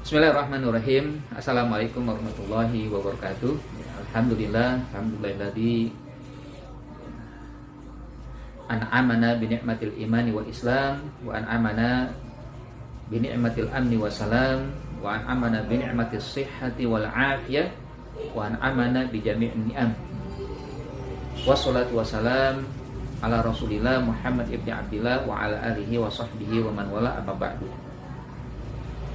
Bismillahirrahmanirrahim. Assalamualaikum warahmatullahi wabarakatuh. Alhamdulilladzi an'amana bi ni'matil imani wal islam wa an'amana bi ni'matil amni wa salam wa an'amana bi ni'matis sihhati wal afiyah wa an'amana bi jami'in ni'am. Wassalatu wassalam ala Rasulillah Muhammad ibni Abdillah wa ala alihi wa sahbihi wa man wala, amma ba'du.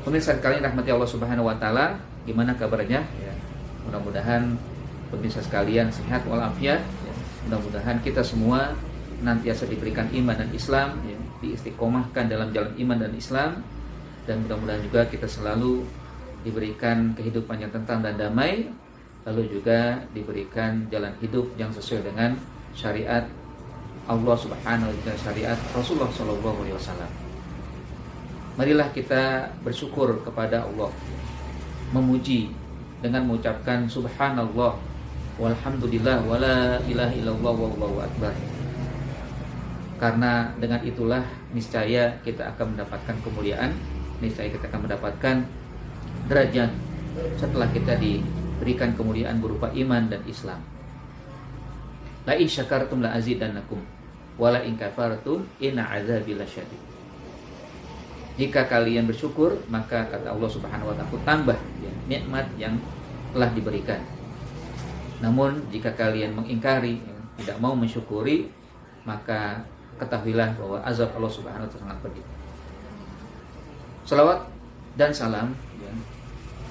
Pemirsa sekalian rahmati Allah Subhanahu wa taala, gimana kabarnya? Ya, mudah-mudahan pemirsa sekalian sehat walafiat. Ya. Mudah-mudahan kita semua nantiasa diberikan iman dan Islam, ya, diistiqomahkan dalam jalan iman dan Islam, dan mudah-mudahan juga kita selalu diberikan kehidupan yang tentram dan damai, lalu juga diberikan jalan hidup yang sesuai dengan syariat Allah Subhanahu wa taala, syariat Rasulullah sallallahu alaihi wasallam. Marilah kita bersyukur kepada Allah, memuji dengan mengucapkan subhanallah walhamdulillah wala ilaha illallah wallahu akbar. Karena dengan itulah niscaya kita akan mendapatkan kemuliaan, niscaya kita akan mendapatkan derajat setelah kita diberikan kemuliaan berupa iman dan Islam. La in syakartum la azidannakum wa la in kafartum inna azabi lasyadid. Jika kalian bersyukur, maka kata Allah Subhanahu wa taala, aku tambah ya, nikmat yang telah diberikan. Namun jika kalian mengingkari, ya, tidak mau mensyukuri, maka ketahuilah bahwa azab Allah Subhanahu wa taala sangat pedih. Salawat dan salam, ya,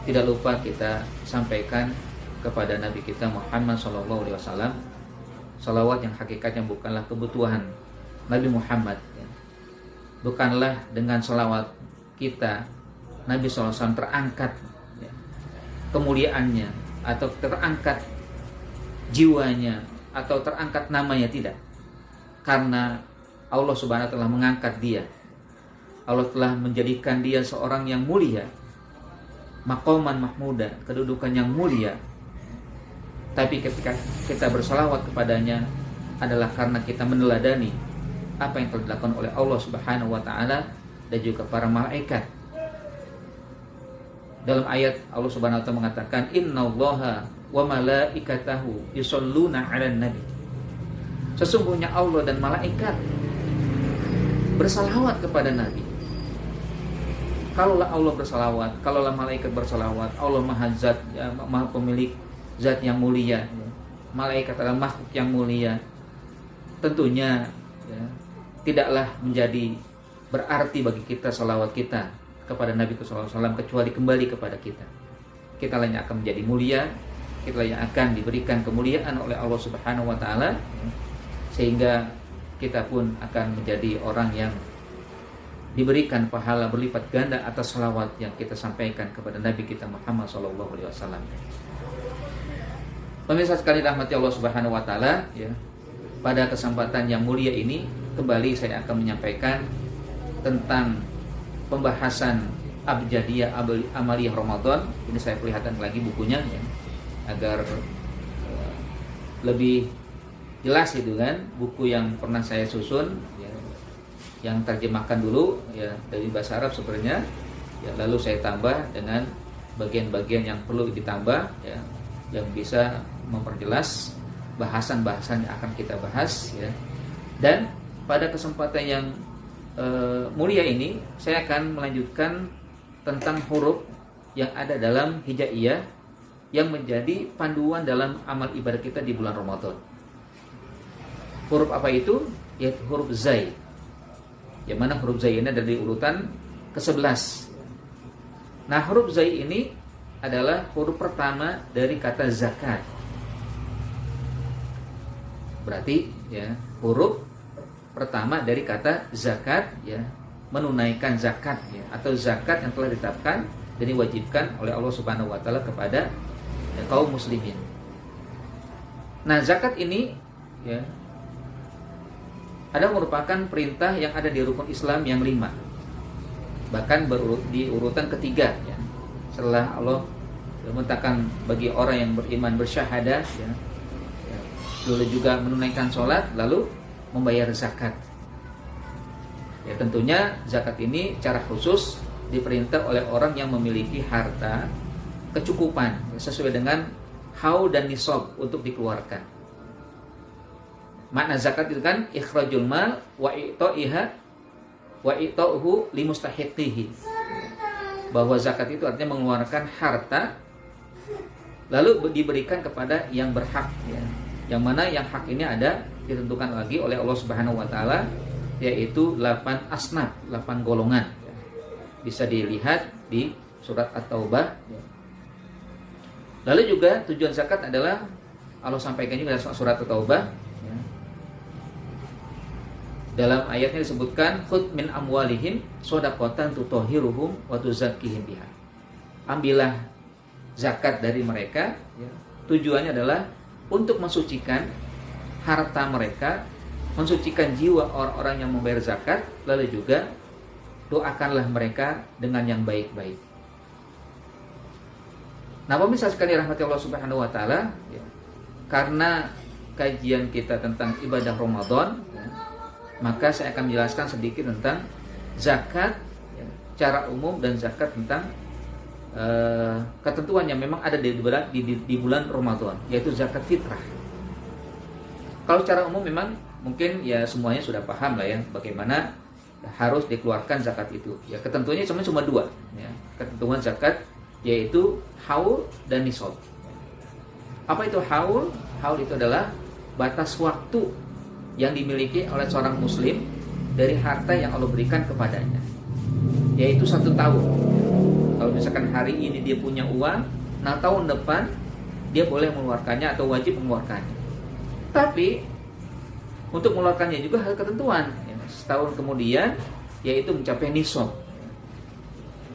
tidak lupa kita sampaikan kepada Nabi kita Muhammad sallallahu alaihi wasallam. Salawat yang hakikatnya bukanlah kebutuhan Nabi Muhammad, ya. Bukanlah dengan salawat kita Nabi SAW terangkat, ya, kemuliaannya, atau terangkat jiwanya, atau terangkat namanya, tidak. Karena Allah Subhanahu wa taala mengangkat dia. Allah telah menjadikan dia seorang yang mulia, maqaman mahmuda, kedudukan yang mulia. Tapi ketika kita bersalawat kepadanya adalah karena kita meneladani apa yang telah dilakukan oleh Allah Subhanahu wa taala dan juga para malaikat. Dalam ayat Allah Subhanahu wa taala mengatakan, innallaha wa malaikatahu yusholluna 'alan nabi. Sesungguhnya Allah dan malaikat bersalawat kepada Nabi. Kalaulah Allah bersalawat, kalaulah malaikat bersalawat, Allah Maha Zat, ya, Maha Pemilik Zat yang mulia, ya. Malaikat adalah makhluk yang mulia. Tentunya, ya, tidaklah menjadi berarti bagi kita salawat kita kepada Nabi SAW kecuali kembali kepada kita. Kita yang akan menjadi mulia, kita yang akan diberikan kemuliaan oleh Allah Subhanahu wa taala, sehingga kita pun akan menjadi orang yang diberikan pahala berlipat ganda atas salawat yang kita sampaikan kepada Nabi kita Muhammad SAW. Pemirsa sekalian rahmati Allah Subhanahu wa taala, ya. Pada kesempatan yang mulia ini kembali saya akan menyampaikan tentang pembahasan Abjadiyah Amaliyah Ramadan. Ini saya perlihatkan lagi bukunya, ya, agar lebih jelas itu kan, buku yang pernah saya susun, ya, yang terjemahkan dulu, ya, dari bahasa Arab sebenarnya, ya, lalu saya tambah dengan bagian-bagian yang perlu ditambah, ya, yang bisa memperjelas bahasan-bahasan yang akan kita bahas, ya. Dan pada kesempatan yang mulia ini saya akan melanjutkan tentang huruf yang ada dalam hijaiyah yang menjadi panduan dalam amal ibadah kita di bulan Ramadan. Huruf apa itu? Yaitu huruf zai. Yang mana huruf zai ini ada di urutan ke-11. Nah, huruf zai ini adalah huruf pertama dari kata zakat. Berarti, ya, huruf pertama dari kata zakat, ya, menunaikan zakat, ya, atau zakat yang telah ditetapkan dan diwajibkan oleh Allah Subhanahu wa taala kepada, ya, kaum muslimin. Nah, zakat ini, ya, ada merupakan perintah yang ada di rukun Islam yang 5. Bahkan di urutan ketiga, ya. Setelah Allah memerintahkan bagi orang yang beriman bersyahadah, ya, lalu juga menunaikan sholat, lalu membayar zakat. Ya, tentunya zakat ini secara khusus diperintah oleh orang yang memiliki harta kecukupan sesuai dengan haul dan nisab untuk dikeluarkan. Makna zakat itu kan ikhrajul mal wa i'ta'uhu limustahiqihi. Bahwa zakat itu artinya mengeluarkan harta lalu diberikan kepada yang berhak, ya. Yang mana yang hak ini ada ditentukan lagi oleh Allah Subhanahu wa taala, yaitu 8 asnaf, 8 golongan. Bisa dilihat di surat At-Taubah. Lalu juga tujuan zakat adalah Allah sampaikan juga dalam surat At-Taubah, ya. Dalam ayatnya disebutkan khudh min amwalihim shadaqatan tutahhiruhum wa tuzakkihim biha. Ambillah zakat dari mereka, ya. Tujuannya adalah untuk mensucikan harta mereka, mensucikan jiwa orang-orang yang membayar zakat, lalu juga doakanlah mereka dengan yang baik-baik. Nah, pemirsa sekalian rahmati Allah Subhanahu wa taala, ya, karena kajian kita tentang ibadah Ramadan, ya, maka saya akan menjelaskan sedikit tentang zakat, ya, secara umum dan zakat tentang ketentuan yang memang ada di bulan Ramadan, yaitu zakat fitrah. Kalau secara umum memang mungkin ya semuanya sudah paham lah ya bagaimana harus dikeluarkan zakat itu. Ya ketentuannya cuma 2, ya. Ketentuan zakat yaitu haul dan nisab. Apa itu haul? Haul itu adalah batas waktu yang dimiliki oleh seorang muslim dari harta yang Allah berikan kepadanya, yaitu 1 tahun. Kalau misalkan hari ini dia punya uang, nah tahun depan dia boleh mengeluarkannya atau wajib mengeluarkannya. Tapi untuk mengeluarkannya juga ada ketentuan, ya. Setahun kemudian yaitu mencapai nisab,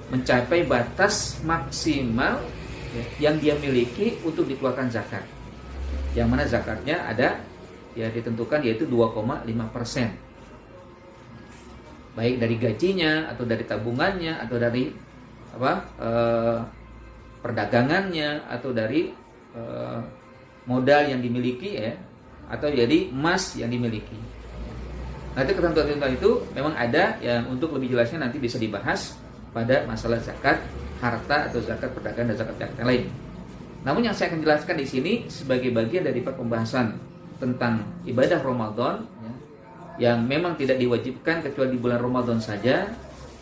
mencapai batas maksimal, ya, yang dia miliki untuk dikeluarkan zakat. Yang mana zakatnya ada ya ditentukan yaitu 2,5%. Baik dari gajinya atau dari tabungannya atau dari perdagangannya atau dari modal yang dimiliki, ya, atau jadi emas yang dimiliki. Nanti ketentuan-ketentuan itu memang ada yang untuk lebih jelasnya nanti bisa dibahas pada masalah zakat harta atau zakat perdagangan dan zakat yang lain. Namun yang saya akan jelaskan di sini sebagai bagian dari pembahasan tentang ibadah Ramadan, ya, yang memang tidak diwajibkan kecuali di bulan Ramadan saja,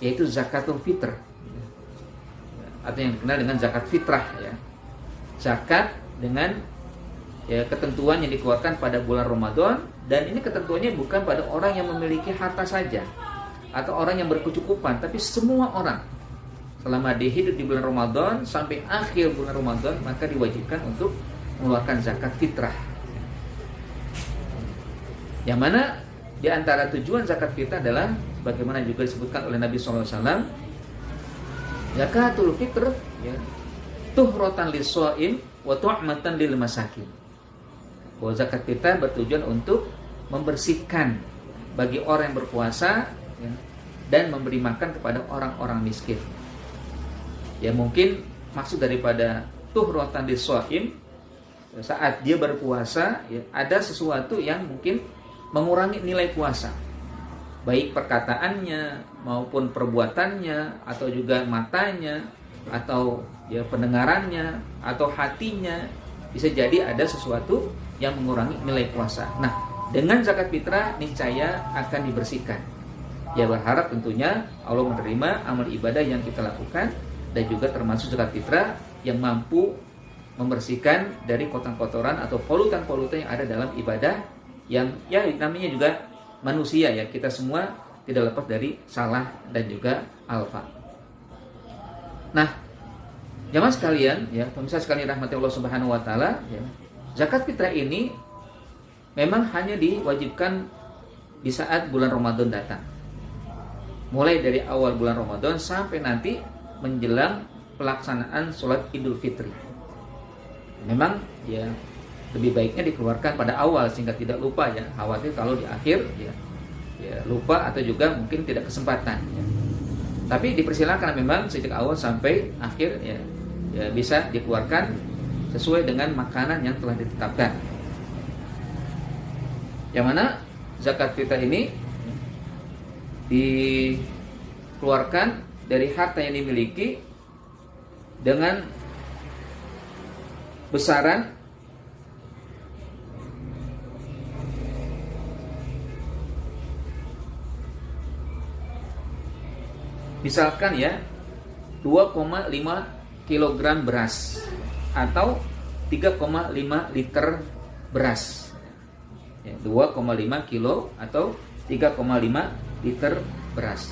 yaitu zakatul fitr, atau yang dikenal dengan zakat fitrah, ya. Zakat dengan ya ketentuan yang dikeluarkan pada bulan Ramadan, dan ini ketentuannya bukan pada orang yang memiliki harta saja atau orang yang berkecukupan, tapi semua orang selama dia hidup di bulan Ramadan sampai akhir bulan Ramadan maka diwajibkan untuk mengeluarkan zakat fitrah. Yang mana di antara tujuan zakat fitrah adalah bagaimana juga disebutkan oleh Nabi SAW, zakatul fitr, ya, tuhratan lis-shaim wa tu'matan lil masakin. Bahwa zakat fitrah bertujuan untuk membersihkan bagi orang yang berpuasa, ya, dan memberi makan kepada orang-orang miskin. Ya mungkin maksud daripada tuhratan lis-shaim, saat dia berpuasa, ya, ada sesuatu yang mungkin mengurangi nilai puasa, baik perkataannya maupun perbuatannya, atau juga matanya, atau ya pendengarannya, atau hatinya, bisa jadi ada sesuatu yang mengurangi nilai puasa. Nah, dengan zakat fitrah niscaya akan dibersihkan. Ya berharap tentunya Allah menerima amal ibadah yang kita lakukan, dan juga termasuk zakat fitrah yang mampu membersihkan dari kotoran-kotoran atau polutan-polutan yang ada dalam ibadah, yang ya namanya juga manusia, ya, kita semua tidak lepas dari salah dan juga alfa. Nah, jamaah sekalian, ya, pemirsa sekalian rahmati Allah Subhanahu wa taala, ya, zakat fitrah ini memang hanya diwajibkan di saat bulan Ramadan datang. Mulai dari awal bulan Ramadan sampai nanti menjelang pelaksanaan sholat Idul Fitri. Memang ya lebih baiknya dikeluarkan pada awal sehingga tidak lupa, ya. Khawatir kalau di akhir ya lupa atau juga mungkin tidak kesempatan, ya. Tapi dipersilakan memang sejak awal sampai akhir, ya bisa dikeluarkan sesuai dengan makanan yang telah ditetapkan. Yang mana zakat fitrah ini dikeluarkan dari harta yang dimiliki dengan besaran misalkan ya 2,5 kilogram beras atau 3,5 liter beras. Ya, 2,5 kilo atau 3,5 liter beras.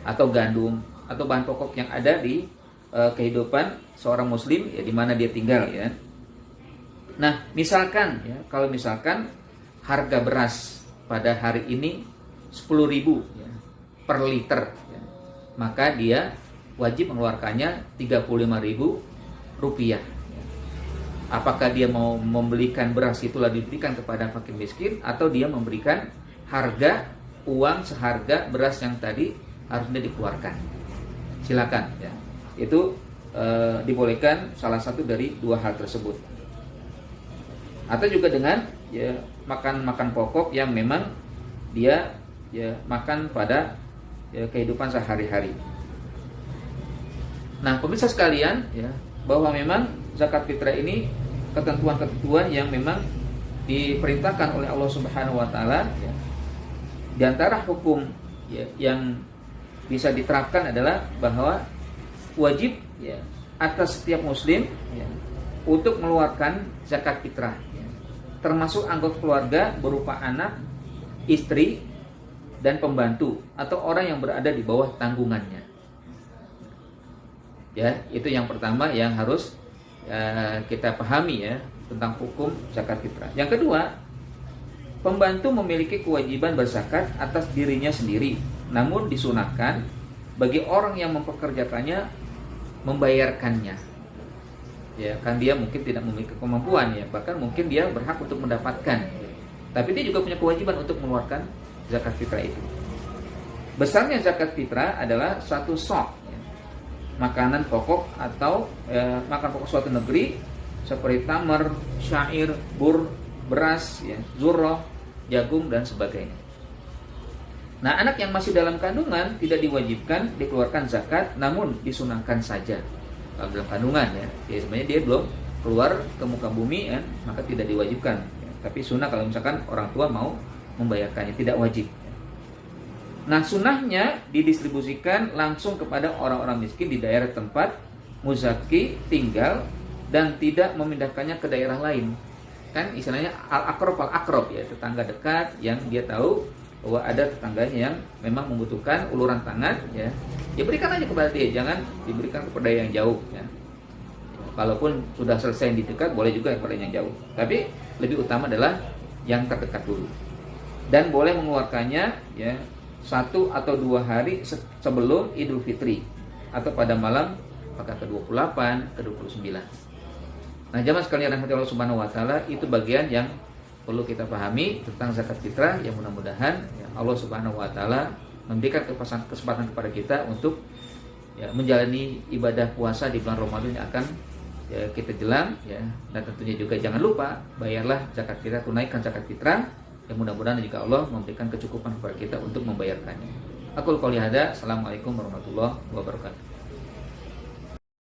Atau gandum atau bahan pokok yang ada di kehidupan seorang muslim ya di mana dia tinggal ya. Nah, misalkan ya, kalau misalkan harga beras pada hari ini 10.000 ya, per liter ya, maka dia wajib mengeluarkannya 35.000 rupiah. Apakah dia mau membelikan beras itulah diberikan kepada fakir miskin atau dia memberikan harga uang seharga beras yang tadi harusnya dikeluarkan. Silakan ya. Itu dibolehkan salah satu dari dua hal tersebut. Atau juga dengan ya makan pokok yang memang dia ya makan pada ya, kehidupan sehari-hari. Nah, pemirsa sekalian ya, bahwa memang zakat fitrah ini ketentuan-ketentuan yang memang diperintahkan oleh Allah Subhanahu wa taala ya. Di antara hukum ya, yang bisa diterapkan adalah bahwa wajib ya atas setiap muslim ya, untuk mengeluarkan zakat fitrah ya. Termasuk anggota keluarga berupa anak, istri, dan pembantu atau orang yang berada di bawah tanggungannya. Ya, itu yang pertama yang harus kita pahami ya tentang hukum zakat fitrah. Yang kedua, pembantu memiliki kewajiban berzakat atas dirinya sendiri, namun disunahkan bagi orang yang mempekerjakannya membayarkannya. Ya, kan dia mungkin tidak memiliki kemampuan ya, bahkan mungkin dia berhak untuk mendapatkan. Tapi dia juga punya kewajiban untuk mengeluarkan zakat fitrah itu. Besarnya zakat fitrah adalah suatu sok ya, makanan pokok atau makan pokok suatu negeri seperti tamar, syair, bur, beras, ya, zurrah, jagung dan sebagainya. Nah, anak yang masih dalam kandungan tidak diwajibkan dikeluarkan zakat, namun disunahkan saja. Kalau dalam kandungan ya sebenarnya dia belum keluar ke muka bumi ya, maka tidak diwajibkan. Ya. Tapi sunnah kalau misalkan orang tua mau membayarkannya, tidak wajib. Nah, sunnahnya didistribusikan langsung kepada orang-orang miskin di daerah tempat muzaki tinggal dan tidak memindahkannya ke daerah lain. Kan istilahnya al-akrob ya, tetangga dekat yang dia tahu bahwa ada tetangganya yang memang membutuhkan uluran tangan ya. Ya berikan aja kepada dia, jangan diberikan kepada yang jauh ya. Kalaupun sudah selesai yang di dekat, boleh juga kepada yang jauh. Tapi lebih utama adalah yang terdekat dulu. Dan boleh mengeluarkannya ya 1 atau 2 hari sebelum Idul Fitri atau pada malam apakah ke-28, ke-29. Nah, jamaah sekalian rahmati Allah Subhanahu wa taala, itu bagian yang perlu kita pahami tentang zakat fitrah yang mudah-mudahan ya, Allah Subhanahu wa taala memberikan kesempatan kepada kita untuk ya, menjalani ibadah puasa di bulan Ramadan yang akan ya, kita jelang ya, dan tentunya juga jangan lupa bayarlah zakat fitrah, tunaikan zakat fitrah. Yang mudah-mudahan juga Allah memberikan kecukupan kepada kita untuk membayarkannya. Aku qouli hadza, assalamualaikum warahmatullahi wabarakatuh.